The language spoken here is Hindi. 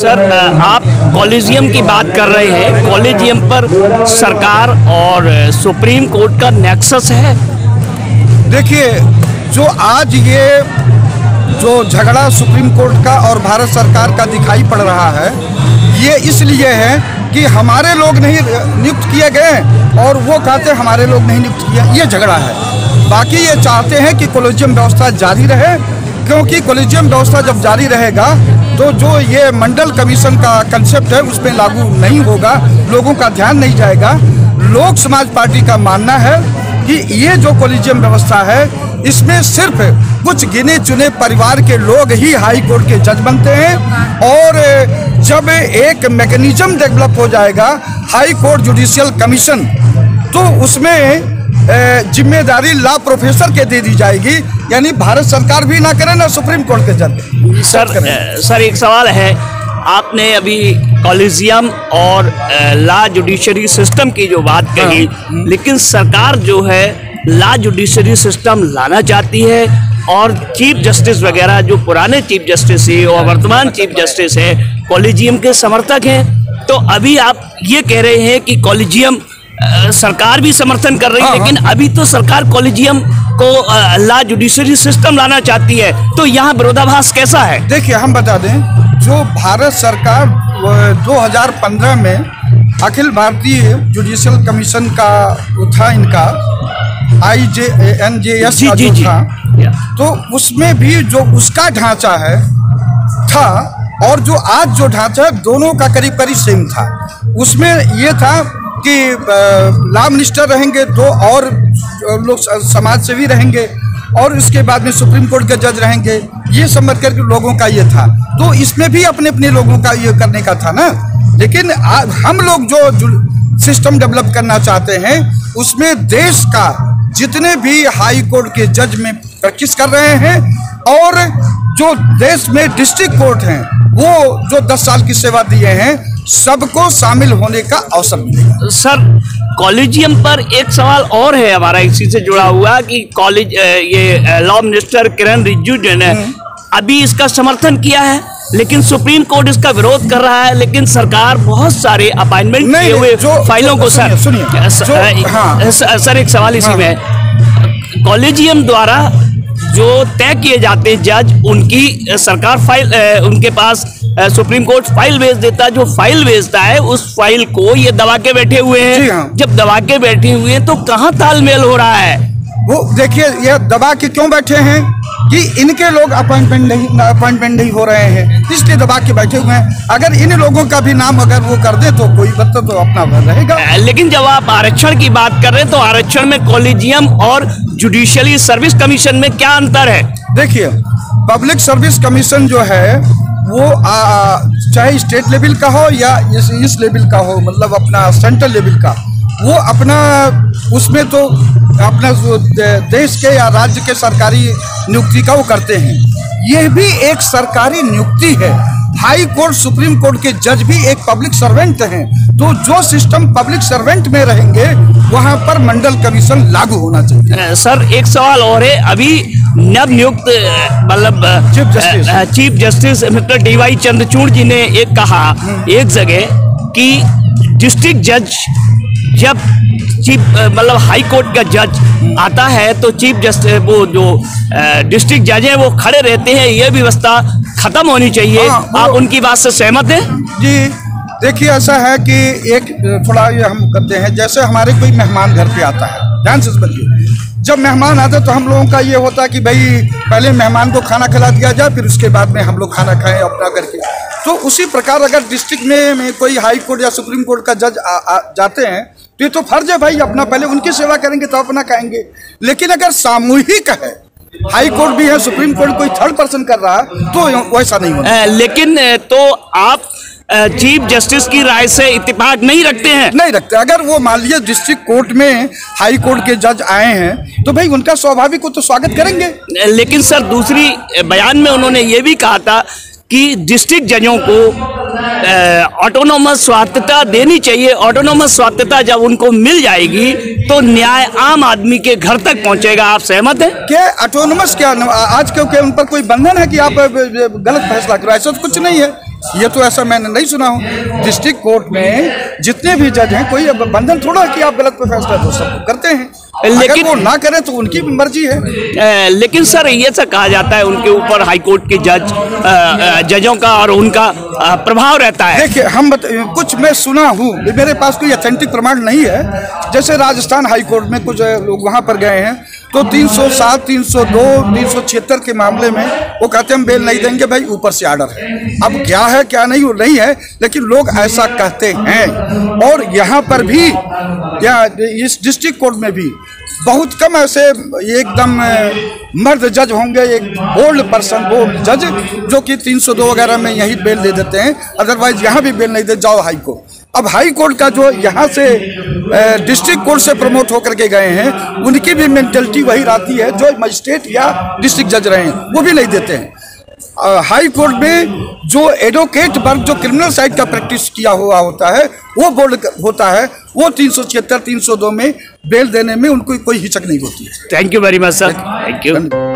सर, आप कॉलेजियम की बात कर रहे हैं। कॉलेजियम पर सरकार और सुप्रीम कोर्ट का नेक्सस है। देखिए, जो आज ये जो झगड़ा सुप्रीम कोर्ट का और भारत सरकार का दिखाई पड़ रहा है, ये इसलिए है कि हमारे लोग नहीं नियुक्त किए गए और वो कहते हमारे लोग नहीं नियुक्त किए, ये झगड़ा है। बाकी ये चाहते हैं कि कॉलेजियम व्यवस्था जारी रहे, क्योंकि कॉलेजियम व्यवस्था जब जारी रहेगा तो जो ये मंडल कमीशन का कंसेप्ट है उस पर लागू नहीं होगा, लोगों का ध्यान नहीं जाएगा। लोक समाज पार्टी का मानना है कि ये जो कॉलेजियम व्यवस्था है इसमें सिर्फ कुछ गिने चुने परिवार के लोग ही हाई कोर्ट के जज बनते हैं, और जब एक मैकेनिज्म डेवलप हो जाएगा हाई कोर्ट जुडिशियल कमीशन, तो उसमें जिम्मेदारी लॉ प्रोफेसर के दे दी जाएगी, यानी भारत सरकार भी ना करे ना सुप्रीम कोर्ट के जज। सर एक सवाल है, आपने अभी कॉलेजियम और लॉ जुडिशरी सिस्टम की जो बात कही, लेकिन सरकार जो है लॉ जुडिशरी सिस्टम लाना चाहती है और चीफ जस्टिस वगैरह जो पुराने चीफ जस्टिस है और वर्तमान चीफ जस्टिस है कॉलेजियम के समर्थक हैं। तो अभी आप ये कह रहे हैं कि कॉलेजियम सरकार भी समर्थन कर रही है, लेकिन अभी तो सरकार कॉलेजियम को लॉ जुडिशरी सिस्टम लाना चाहती है, तो यहाँ विरोधाभास कैसा है? देखिए, हम बता दें, जो भारत सरकार 2015 में अखिल भारतीय जुडिशियल कमीशन का था, इनका IJNJS का जो था, तो उसमें भी जो उसका ढांचा है था और जो आज जो ढांचा है दोनों का करीब करीब सेम था। उसमें ये था कि लॉ मिनिस्टर रहेंगे, दो और लोग समाज सेवी रहेंगे, और इसके बाद में सुप्रीम कोर्ट के जज रहेंगे। ये समझ कर के लोगों का ये था, तो इसमें भी अपने अपने लोगों का ये करने का था ना। लेकिन हम लोग जो सिस्टम डेवलप करना चाहते हैं उसमें देश का जितने भी हाई कोर्ट के जज में प्रैक्टिस कर रहे हैं और जो देश में डिस्ट्रिक्ट कोर्ट हैं वो जो 10 साल की सेवा दिए हैं, सबको शामिल होने का अवसर मिलेगा। सर, कॉलेजियम पर एक सवाल और है हमारा इसी से जुड़ा हुआ कि ये लॉ मिनिस्टर किरण रिजिजू ने अभी इसका समर्थन किया है, लेकिन सुप्रीम कोर्ट इसका विरोध कर रहा है। लेकिन सरकार बहुत सारे अपॉइंटमेंट किए हुए फाइलों को सर एक सवाल इसी में, कॉलेजियम द्वारा जो तय किए जाते हैं जज, उनकी सरकार फाइल उनके पास सुप्रीम कोर्ट फाइल भेज देता है। जो फाइल भेजता है उस फाइल को ये दबा के बैठे हुए हैं। जब दबा के बैठे हुए हैं तो कहाँ तालमेल हो रहा है? वो देखिए, ये दबा के क्यों बैठे हैं कि इनके लोग अपॉइंटमेंट नहीं हो रहे हैं, इसलिए दबा के बैठे हुए हैं। अगर इन लोगों का भी नाम अगर वो कर दे तो कोई मतलब तो अपना रहेगा। लेकिन जब आप आरक्षण की बात कर रहे हैं तो आरक्षण में कॉलेजियम और जुडिशियली सर्विस कमीशन में क्या अंतर है? देखिए, पब्लिक सर्विस कमीशन जो है वो चाहे स्टेट लेवल का हो या इस लेवल का हो, मतलब अपना सेंट्रल लेवल का, वो अपना उसमें तो अपना देश के या राज्य के सरकारी नियुक्ति का वो करते हैं। ये भी एक सरकारी नियुक्ति है। हाई कोर्ट सुप्रीम कोर्ट के जज भी एक पब्लिक सर्वेंट हैं, तो जो सिस्टम पब्लिक सर्वेंट में रहेंगे वहां पर मंडल कमीशन लागू होना चाहिए। सर एक सवाल और है, अभी नव नियुक्त मतलब chief justice mister DY Chandrachud ji ने एक कहा एक जगह कि डिस्ट्रिक्ट जज जब चीफ मतलब हाई कोर्ट का जज आता है तो चीफ जस्टिस वो जो डिस्ट्रिक्ट जज है वो खड़े रहते हैं, ये व्यवस्था खत्म होनी चाहिए। आप उनकी बात से सहमत हैं? जी, देखिए, ऐसा है कि एक थोड़ा ये हम करते हैं, जैसे हमारे कोई मेहमान घर पे आता है, ध्यान से समझिए, जब मेहमान आते हैं तो हम लोगों का ये होता है कि भाई पहले मेहमान को खाना खिला दिया जाए, फिर उसके बाद में हम लोग खाना खाएं अपना करके। तो उसी प्रकार अगर डिस्ट्रिक्ट में कोई हाई कोर्ट या सुप्रीम कोर्ट का जज जाते हैं तो ये तो फर्ज है भाई, अपना पहले उनकी सेवा करेंगे तो अपना खाएंगे। लेकिन अगर सामूहिक है, हाई कोर्ट भी है, सुप्रीम कोर्ट कोई थर्ड पर्सन कर रहा है, तो वैसा नहीं होगा। लेकिन तो आप चीफ जस्टिस की राय से इत्तेफाक नहीं रखते हैं? नहीं रखते। अगर वो मान लीजिए डिस्ट्रिक्ट कोर्ट में हाई कोर्ट के जज आए हैं तो भाई उनका स्वाभाविक तो स्वागत करेंगे। लेकिन सर दूसरी बयान में उन्होंने ये भी कहा था कि डिस्ट्रिक्ट जजों को ऑटोनोमस स्वायत्तता देनी चाहिए। ऑटोनोमस स्वायत्तता जब उनको मिल जाएगी तो न्याय आम आदमी के घर तक पहुंचेगा। आप सहमत हैं? क्या ऑटोनोमस क्या आज क्योंकि उन पर कोई बंधन है कि आप गलत फैसला करो, ऐसा तो कुछ नहीं है। ये तो ऐसा मैंने नहीं सुना हूँ। डिस्ट्रिक्ट कोर्ट में जितने भी जज हैं, कोई बंधन थोड़ा कि आप गलत पे फैसला दो, सब करते हैं, लेकिन वो ना करें तो उनकी भी मर्जी है। लेकिन सर ये सब कहा जाता है उनके ऊपर हाई कोर्ट के जजों का और उनका प्रभाव रहता है। देखिए कुछ मैं सुना हूँ, मेरे पास कोई ऑथेंटिक प्रमाण नहीं है। जैसे राजस्थान हाई कोर्ट में कुछ लोग वहाँ पर गए हैं तो 307, 302, 376 के मामले में वो कहते हैं हम बेल नहीं देंगे भाई, ऊपर से ऑर्डर है। अब क्या है क्या नहीं वो नहीं है, लेकिन लोग ऐसा कहते हैं। और यहाँ पर भी या इस डिस्ट्रिक्ट कोर्ट में भी बहुत कम ऐसे एकदम मर्द जज होंगे, एक बोल्ड पर्सन, बोल्ड जज जो कि 302 वगैरह में यही बेल दे देते हैं, अदरवाइज यहाँ भी बेल नहीं दे, जाओ हाई कोर्ट। अब हाई कोर्ट का जो यहाँ से डिस्ट्रिक्ट कोर्ट से प्रमोट होकर के गए हैं, उनकी भी मेंटलिटी वही रहती है जो मजिस्ट्रेट या डिस्ट्रिक्ट जज रहे हैं, वो भी नहीं देते हैं। हाई कोर्ट में जो एडवोकेट वर्ग जो क्रिमिनल साइड का प्रैक्टिस किया हुआ होता है, वो बोर्ड होता है, वो 376, 302 में बेल देने में उनको कोई हिचक नहीं होती है। Thank you very much sir, thank you.